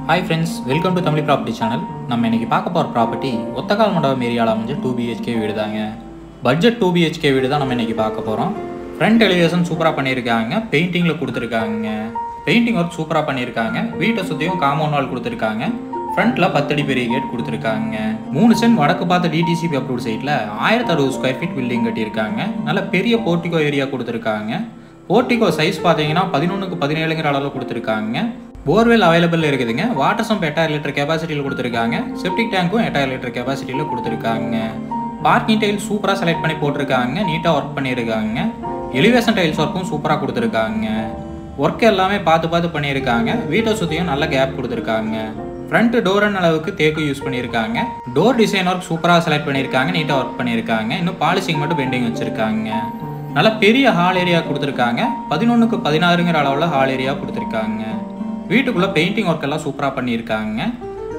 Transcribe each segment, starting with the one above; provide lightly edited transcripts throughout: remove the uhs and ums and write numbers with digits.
Hi friends, welcome to Tamil Property channel. நம்ம இன்னைக்கு பார்க்க போற ப்ராப்பர்ட்டி ஒத்தக்கால் மண்டபம் ஏரியால அமைஞ்ச 2 BHK வீடு தாங்க. பட்ஜெட் 2 BHK வீடு தான் நம்ம இன்னைக்கு பார்க்க போறோம். ஃப்ரண்ட் எலிவேஷன் சூப்பரா பண்ணிருக்காங்க. பெயிண்டிங்ல கொடுத்திருக்காங்க. பெயிண்டிங் ஒர்க் சூப்பரா பண்ணிருக்காங்க. வீட்டை சுத்தியும் காம்பவுண்ட் வால் கொடுத்திருக்காங்க. ஃப்ரண்ட்ல 10 அடி பெரிய கேட் கொடுத்திருக்காங்க. 3 சென்ட் வடக்கு பார்த்த DTCP அப்ரூவ்ட் சைட்ல 1060 ஸ்கொயர் ஃபீட் பில்டிங் கட்டியிருக்காங்க. நல்ல பெரிய போர்ட்டிகோ ஏரியா கொடுத்திருக்காங்க. போர்ட்டிகோ சைஸ் பாத்தீங்கன்னா 11க்கு 17ங்கற அளவுல கொடுத்திருக்காங்க. போர்வெல் அவைலபிள் இருக்குதுங்க. வாட்டர் சம்ப் 8000 லிட்டர் கெபாசிட்டியில் கொடுத்துருக்காங்க. செப்டிக் டேங்க்கும் 8000 லிட்டர் கெபாசிட்டியில் கொடுத்துருக்காங்க. பார்க்கிங் டைல் சூப்பராக செலக்ட் பண்ணி போட்டிருக்காங்க. நீட்டாக ஒர்க் பண்ணியிருக்காங்க. எலிவேஷன் டைல்ஸ் ஒர்க்கும் சூப்பராக கொடுத்துருக்காங்க. ஒர்க் எல்லாமே பார்த்து பண்ணியிருக்காங்க. வீட்டை சுற்றியும் நல்ல கேப் கொடுத்துருக்காங்க. ஃப்ரண்ட் டோர் அளவுக்கு தேக்கு யூஸ் பண்ணியிருக்காங்க. டோர் டிசைன் ஒர்க் சூப்பராக செலக்ட் பண்ணியிருக்காங்க. நீட்டாக ஒர்க் பண்ணியிருக்காங்க. இன்னும் பாலிஷிங் மட்டும் பெண்டிங் வச்சுருக்காங்க. நல்ல பெரிய ஹால் ஏரியா கொடுத்துருக்காங்க. 11க்கு 16ங்கற அளவில் ஹால் ஏரியா கொடுத்துருக்காங்க. வீட்டுக்குள்ள பெயிண்டிங் ஒர்க் எல்லாம் சூப்பரா பண்ணியிருக்காங்க.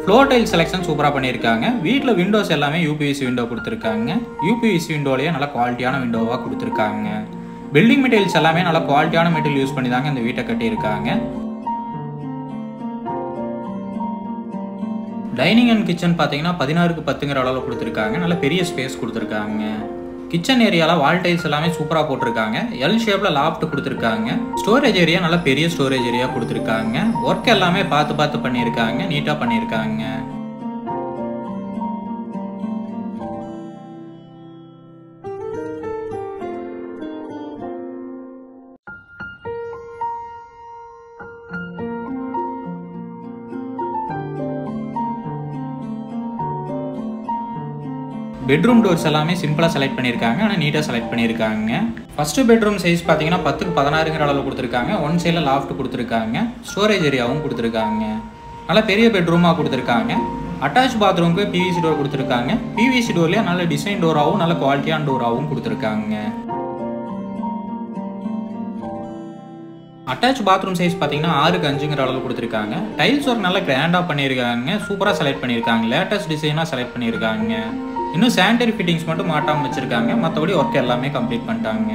ஃப்ளோர் டைல் செலெக்ஷன் சூப்பரா பண்ணியிருக்காங்க. வீட்டில் விண்டோஸ் எல்லாமே UPVC விண்டோ கொடுத்துருக்காங்க. UPVC விண்டோலயே நல்ல குவாலிட்டியான விண்டோவா கொடுத்துருக்காங்க. பில்டிங் மெட்டீரியல்ஸ் எல்லாமே நல்ல குவாலிட்டியான மெட்டீரியல் யூஸ் பண்ணி தாங்க இந்த வீட்டை கட்டியிருக்காங்க. டைனிங் அண்ட் கிச்சன் பார்த்தீங்கன்னா 16க்கு 10ங்கற அளவில் கொடுத்துருக்காங்க. நல்ல பெரிய ஸ்பேஸ் கொடுத்துருக்காங்க. கிச்சன் ஏரியால வால் டைல்ஸ் எல்லாமே சூப்பரா போட்டிருக்காங்க. எல் ஷேப்ல லாஃப்ட் கொடுத்துருக்காங்க. ஸ்டோரேஜ் ஏரியா நல்ல பெரிய ஸ்டோரேஜ் ஏரியா கொடுத்துருக்காங்க. ஒர்க் எல்லாமே பார்த்து பண்ணியிருக்காங்க. நீட்டா பண்ணியிருக்காங்க. பெட்ரூம் டோர்ஸ் எல்லாமே சிம்பிளா செலக்ட் பண்ணியிருக்காங்க. ஆனால் நீட்டாக செலக்ட் பண்ணியிருக்காங்க. ஃபர்ஸ்ட் பெட்ரூம் சைஸ் பார்த்தீங்கன்னா 10க்கு 16ங்கற அளவில் கொடுத்துருக்காங்க. ஒன் சைடில் லாஃப்ட் கொடுத்துருக்காங்க. ஸ்டோரேஜ் ஏரியாவும் கொடுத்துருக்காங்க. நல்ல பெரிய பெட்ரூமாக கொடுத்துருக்காங்க. அட்டாச் பாத்ரூமுக்கு PVC டோர் கொடுத்துருக்காங்க. PVC டோர்லேயே நல்ல டிசைன் டோராகவும் நல்ல குவாலிட்டியான டோராகவும் கொடுத்துருக்காங்க. அட்டாச் பாத்ரூம் சைஸ் பார்த்தீங்கன்னா 6க்கு 5ங்கற அளவில் கொடுத்துருக்காங்க. டைல்ஸ் ஒர்க் நல்லா கிராண்டாக பண்ணியிருக்காங்க. சூப்பராக செலக்ட் பண்ணியிருக்காங்க. லேட்டஸ்ட் டிசைனாக செலக்ட் பண்ணியிருக்காங்க. இன்னும் சானிட்டரி ஃபிட்டிங்ஸ் மட்டும் மாட்டாம வச்சிருக்காங்க. மற்றபடி ஒர்க் எல்லாமே கம்ப்ளீட் பண்ணிட்டாங்க.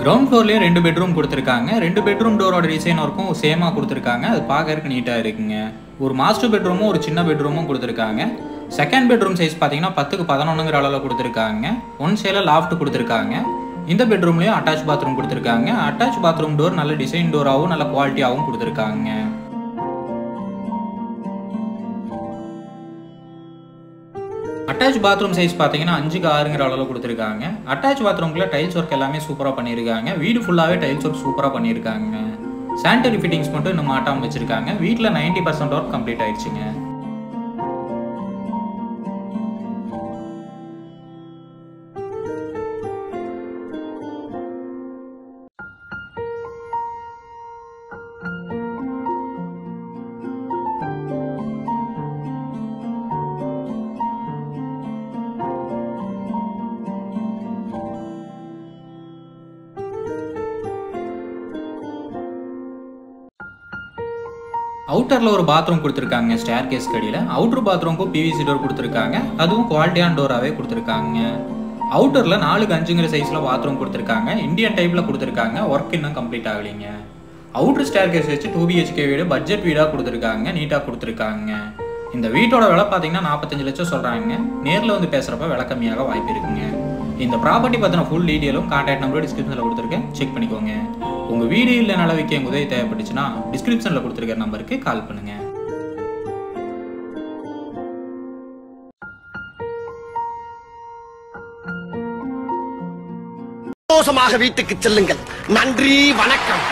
கிரவுண்ட் ஃப்ளோர்லயே 2 பெட்ரூம் கொடுத்துருக்காங்க. 2 பெட்ரூம் டோரோட டிசைன் ஒர்க்கும் சேமா கொடுத்துருக்காங்க. அது பார்க்கறதுக்கு நீட்டா இருக்குங்க. ஒரு மாஸ்டர் பெட்ரூமும் ஒரு சின்ன பெட்ரூமும் கொடுத்துருக்காங்க. செகண்ட் பெட்ரூம் சைஸ் பார்த்தீங்கன்னா 10க்கு 11ங்கற அளவில் கொடுத்துருக்காங்க. ஒன் சைடில் லாஃப்ட் கொடுத்துருக்காங்க. இந்த பெட்ரூம்லயும் அட்டாச் பாத்ரூம் கொடுத்துருக்காங்க. அட்டாச் பாத்ரூம் டோர் நல்ல டிசைன் டோராகவும் நல்ல குவாலிட்டியாகவும் கொடுத்துருக்காங்க. அட்டாச் பாத்ரூம் சைஸ் பார்த்தீங்கன்னா 5க்கு 6ங்கற அளவில் கொடுத்துருக்காங்க. அட்டாச் பாத்ரூம்குள்ள டைல்ஸ் ஒர்க் எல்லாமே சூப்பராக பண்ணியிருக்காங்க. வீடு ஃபுல்லாகவே டைல்ஸ் ஒர்க் சூப்பராக பண்ணியிருக்காங்க. சானிட்டரி ஃபிட்டிங்ஸ் மட்டும் இன்னும் மாட்டாமல் வச்சிருக்காங்க. வீட்டில் 90% ஒர்க் கம்ப்ளீட் ஆயிடுச்சுங்க. அவுட்டர்ல ஒரு பாத்ரூம் கொடுத்துருக்காங்க. ஸ்டேர் கேஸ் கடியில அவுட்டர் பாத்ரூமுக்கும் PVC டோர் கொடுத்துருக்காங்க. அதுவும் குவாலிட்டியான டோராவே கொடுத்துருக்காங்க. அவுட்டர்ல 4க்கு 5ங்கற சைஸ்ல பாத்ரூம் கொடுத்துருக்காங்க. இந்தியன் டைப்ல கொடுத்துருக்காங்க. ஒர்க் இன்னும் கம்ப்ளீட் ஆகலைங்க. அவுட்டர் ஸ்டேர் கேஸ் வச்சு 2 BHK வீடு பட்ஜெட் வீடா கொடுத்துருக்காங்க. நீட்டா கொடுத்துருக்காங்க. இந்த வீட்டோட விலை பார்த்தீங்கன்னா 45 லட்சம் சொல்றாங்க. நேரில் வந்து பேசுறப்ப விலை கம்மியாக வாய்ப்பு இருக்குங்க. இந்த ப்ராப்பர்ட்டி பத்தின ஃபுல் டீடைலும் கான்டாக்ட் நம்பர் டிஸ்கிரிப்ஷன்ல கொடுத்துருக்கேன். செக் பண்ணிக்கோங்க. உங்க வீடு இல்ல நில விற்க உதவி தேவைப்பட்டுச்சுன்னா டிஸ்கிரிப்ஷன்ல கொடுத்துருக்க நம்பருக்கு கால் பண்ணுங்க. சந்தோஷமாக வீட்டுக்கு செல்லுங்கள். நன்றி, வணக்கம்.